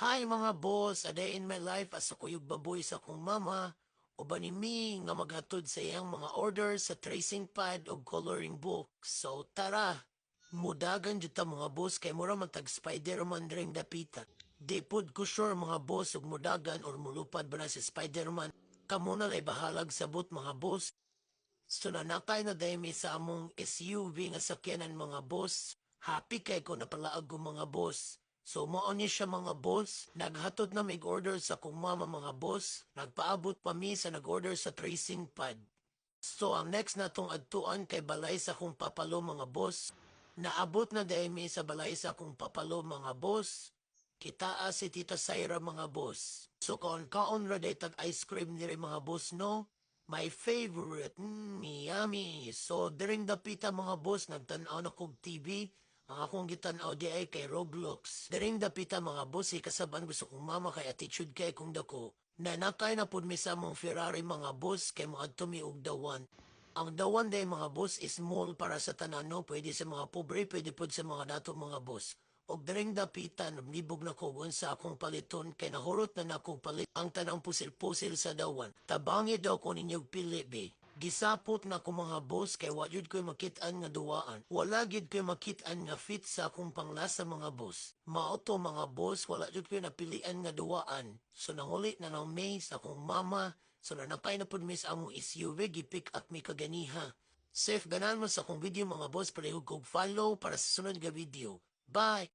Hi mga boss, a day in my life as ako yung baboy sa akong mama, o banimi nga maghatod sa iyang mga orders sa tracing pad o coloring book. So tara, mudagan jud ta mga boss kay mura man tag Spider-Man ring dapita. Di pud ko sure mga boss ug mudagan or mulupad ba na si Spider-Man. Kamo na lay bahalag sabot mga boss. So nanakay na dahil may sa among SUV nga sakyanan mga boss. Happy kay ko napalaag ko mga boss. So mao ni siya mga boss. Naghatod na mig order sa kong mama mga boss. Nagpaabot pa mi sa nag-order sa tracing pad. So ang next na tong adtuan kay balay sa kong papalo mga boss. Naabot na dahil mi sa balay sa kong papalo mga boss. Kitaa si Tita Syra mga boss. So kaon ra day tag ice cream nire mga boss no. My favorite, yummy. So, during the pita mga boss, nagtanaw na kong TV. Ang akong gitanaw di ay kay Roblox. During the pita mga boss, kasaban gusto kong mama kay attitude kay kong dako. Nanakay na pud mi sa mong Ferrari mga boss kay mga tumi og dawan. Ang dawan day mga boss is small para sa tanano, pwede sa mga pobre, pwede pud sa mga dato mga boss. Og daring dapitan, nibog na ko sa akong paliton kay nahurot na akong palit ang tanang pusil-pusil sa dawan. Tabangi daw ko ninyog pili be. Gisapot na ko mga boss kay wa jud ko'y makitaan nga duwaan. Wala gid ko'y makitaan nga fit sa akong panglasa mga boss. Mao to mga boss, wala jud ko'y napilian nga duwaan. So nangulit na ng May sa akong mama. So nanapay na pud miss among SUV gipick up mi kaganiha. Safe ganan mo sa akong video mga boss, palihog kog follow para sa sunod nga video. Bye!